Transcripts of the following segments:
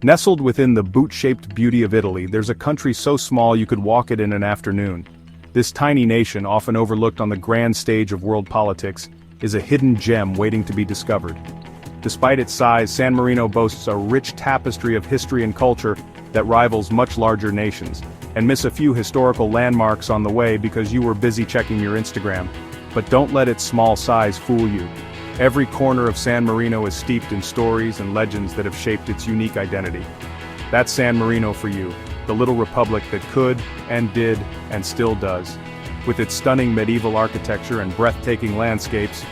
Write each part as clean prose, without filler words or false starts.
Nestled within the boot-shaped beauty of Italy, there's a country so small you could walk it in an afternoon. This tiny nation, often overlooked on the grand stage of world politics, is a hidden gem waiting to be discovered. Despite its size, San Marino boasts a rich tapestry of history and culture that rivals much larger nations, and miss a few historical landmarks on the way because you were busy checking your Instagram. But don't let its small size fool you. Every corner of San Marino is steeped in stories and legends that have shaped its unique identity. That's San Marino for you, the little republic that could, and did, and still does. With its stunning medieval architecture and breathtaking landscapes,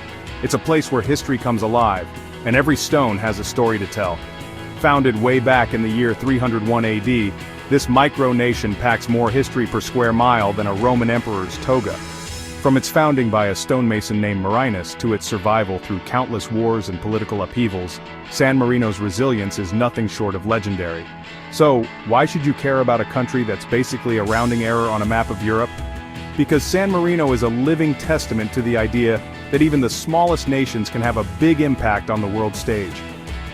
it's a place where history comes alive, and every stone has a story to tell. Founded way back in the year 301 AD, this micronation packs more history per square mile than a Roman emperor's toga. From its founding by a stonemason named Marinus to its survival through countless wars and political upheavals, San Marino's resilience is nothing short of legendary. So, why should you care about a country that's basically a rounding error on a map of Europe? Because San Marino is a living testament to the idea that even the smallest nations can have a big impact on the world stage.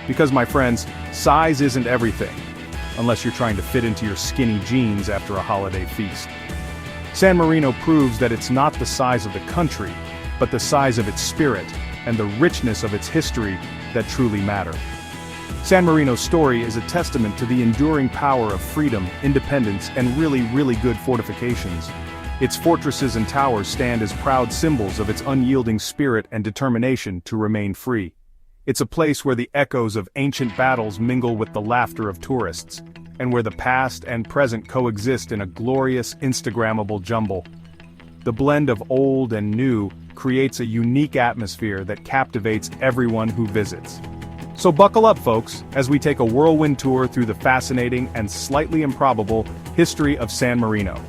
Because, my friends, size isn't everything, unless you're trying to fit into your skinny jeans after a holiday feast. San Marino proves that it's not the size of the country, but the size of its spirit, and the richness of its history that truly matter. San Marino's story is a testament to the enduring power of freedom, independence, and really good fortifications. Its fortresses and towers stand as proud symbols of its unyielding spirit and determination to remain free. It's a place where the echoes of ancient battles mingle with the laughter of tourists, and where the past and present coexist in a glorious, Instagrammable jumble. The blend of old and new creates a unique atmosphere that captivates everyone who visits. So buckle up, folks, as we take a whirlwind tour through the fascinating and slightly improbable history of San Marino.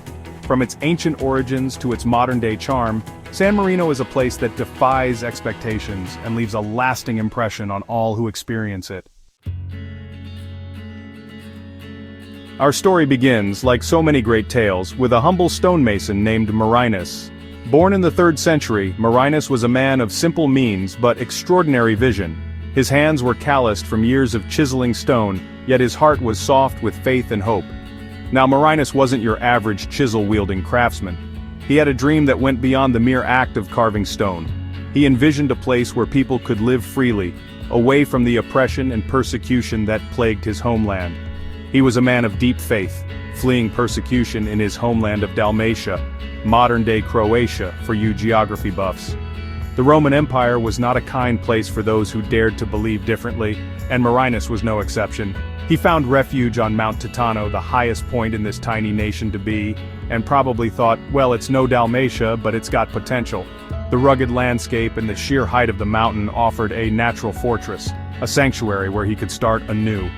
From its ancient origins to its modern-day charm, San Marino is a place that defies expectations and leaves a lasting impression on all who experience it. Our story begins, like so many great tales, with a humble stonemason named Marinus. Born in the 3rd century, Marinus was a man of simple means but extraordinary vision. His hands were calloused from years of chiseling stone, yet his heart was soft with faith and hope. Now Marinus wasn't your average chisel-wielding craftsman. He had a dream that went beyond the mere act of carving stone. He envisioned a place where people could live freely, away from the oppression and persecution that plagued his homeland. He was a man of deep faith, fleeing persecution in his homeland of Dalmatia, modern-day Croatia for you geography buffs. The Roman Empire was not a kind place for those who dared to believe differently, and Marinus was no exception. He found refuge on Mount Titano, the highest point in this tiny nation to be, and probably thought, well, it's no Dalmatia, but it's got potential. The rugged landscape and the sheer height of the mountain offered a natural fortress, a sanctuary where he could start anew.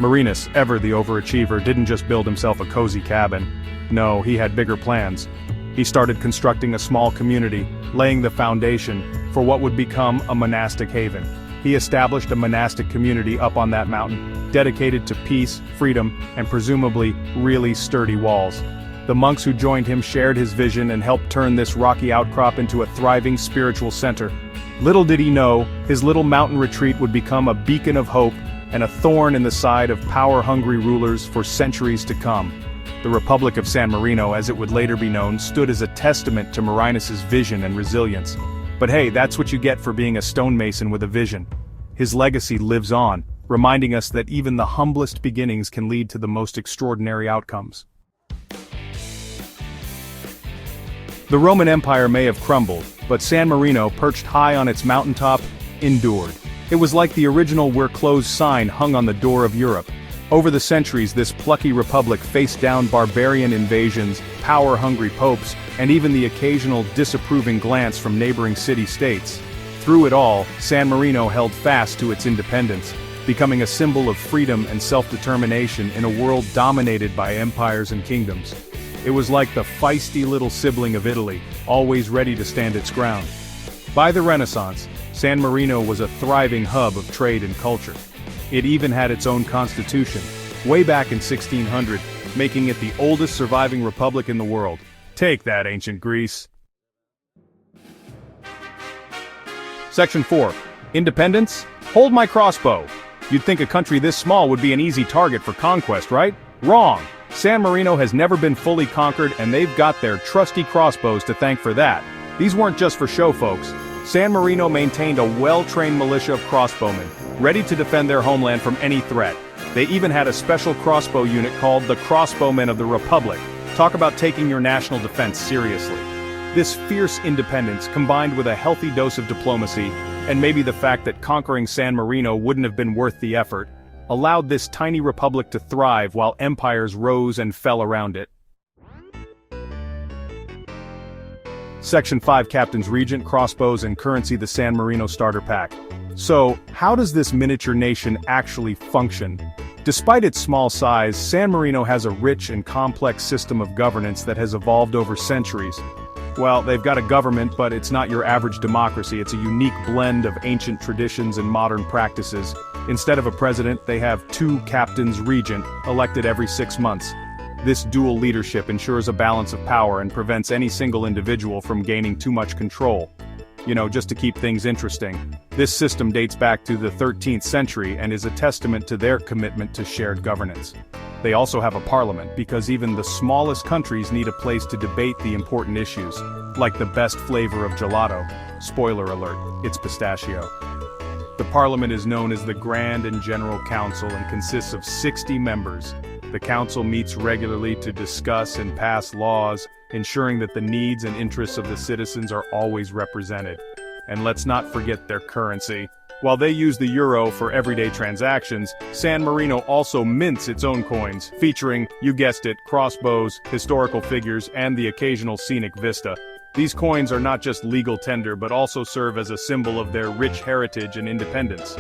Marinus, ever the overachiever, didn't just build himself a cozy cabin. No, he had bigger plans. He started constructing a small community, laying the foundation for what would become a monastic haven. He established a monastic community up on that mountain, dedicated to peace, freedom, and presumably really sturdy walls. The monks who joined him shared his vision and helped turn this rocky outcrop into a thriving spiritual center. Little did he know, his little mountain retreat would become a beacon of hope and a thorn in the side of power-hungry rulers for centuries to come. The Republic of San Marino, as it would later be known, stood as a testament to Marinus's vision and resilience. But hey, that's what you get for being a stonemason with a vision. His legacy lives on, reminding us that even the humblest beginnings can lead to the most extraordinary outcomes. The Roman Empire may have crumbled, but San Marino, perched high on its mountaintop, endured. It was like the original "We're closed" sign hung on the door of Europe. Over the centuries, this plucky republic faced down barbarian invasions, power-hungry popes, and even the occasional disapproving glance from neighboring city-states. Through it all, San Marino held fast to its independence, becoming a symbol of freedom and self-determination in a world dominated by empires and kingdoms. It was like the feisty little sibling of Italy, always ready to stand its ground. By the Renaissance, San Marino was a thriving hub of trade and culture. It even had its own constitution, way back in 1600, making it the oldest surviving republic in the world. Take that, ancient Greece. Section 4. Independence? Hold my crossbow. You'd think a country this small would be an easy target for conquest, right? Wrong! San Marino has never been fully conquered, and they've got their trusty crossbows to thank for that. These weren't just for show, folks. San Marino maintained a well-trained militia of crossbowmen, ready to defend their homeland from any threat. They even had a special crossbow unit called the Crossbowmen of the Republic. Talk about taking your national defense seriously. This fierce independence, combined with a healthy dose of diplomacy, and maybe the fact that conquering San Marino wouldn't have been worth the effort, allowed this tiny republic to thrive while empires rose and fell around it. Section 5 Captain's Regent, Crossbows and Currency, the San Marino Starter Pack. So, how does this miniature nation actually function? Despite its small size, San Marino has a rich and complex system of governance that has evolved over centuries. Well, they've got a government, but it's not your average democracy. It's a unique blend of ancient traditions and modern practices. Instead of a president, they have 2 Captains Regent, elected every 6 months. This dual leadership ensures a balance of power and prevents any single individual from gaining too much control. Just to keep things interesting. This system dates back to the 13th century and is a testament to their commitment to shared governance. They also have a parliament because even the smallest countries need a place to debate the important issues, like the best flavor of gelato. Spoiler alert, it's pistachio. The parliament is known as the Grand and General Council and consists of 60 members. The council meets regularly to discuss and pass laws, ensuring that the needs and interests of the citizens are always represented. And let's not forget their currency. While they use the euro for everyday transactions, San Marino also mints its own coins, featuring, you guessed it, crossbows, historical figures, and the occasional scenic vista. These coins are not just legal tender but also serve as a symbol of their rich heritage and independence.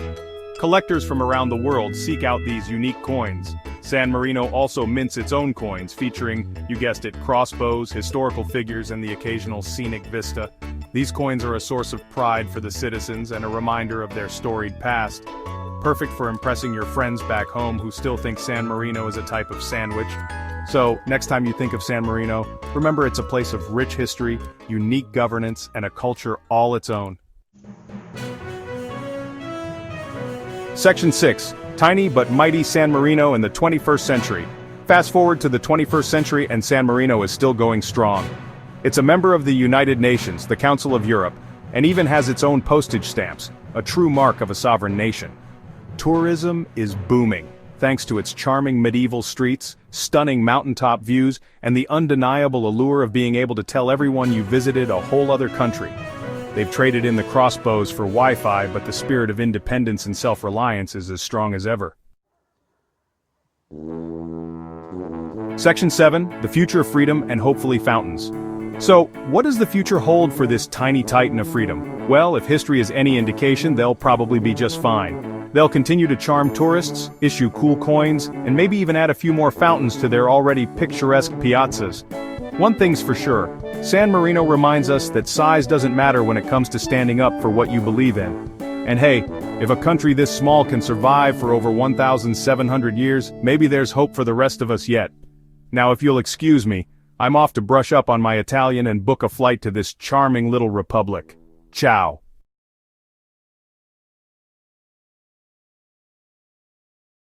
Collectors from around the world seek out these unique coins. San Marino also mints its own coins, featuring, you guessed it, crossbows, historical figures, and the occasional scenic vista. These coins are a source of pride for the citizens and a reminder of their storied past. Perfect for impressing your friends back home who still think San Marino is a type of sandwich. So, next time you think of San Marino, remember it's a place of rich history, unique governance, and a culture all its own. Section 6. Tiny but mighty San Marino in the 21st century. Fast forward to the 21st century and San Marino is still going strong. It's a member of the United Nations, the Council of Europe, and even has its own postage stamps, a true mark of a sovereign nation. Tourism is booming, thanks to its charming medieval streets, stunning mountaintop views, and the undeniable allure of being able to tell everyone you visited a whole other country. They've traded in the crossbows for Wi-Fi, but the spirit of independence and self-reliance is as strong as ever. Section 7, the future of freedom and hopefully fountains. So, what does the future hold for this tiny titan of freedom? Well, if history is any indication, they'll probably be just fine. They'll continue to charm tourists, issue cool coins, and maybe even add a few more fountains to their already picturesque piazzas. One thing's for sure, San Marino reminds us that size doesn't matter when it comes to standing up for what you believe in. And hey, if a country this small can survive for over 1,700 years, maybe there's hope for the rest of us yet. Now if you'll excuse me, I'm off to brush up on my Italian and book a flight to this charming little republic. Ciao.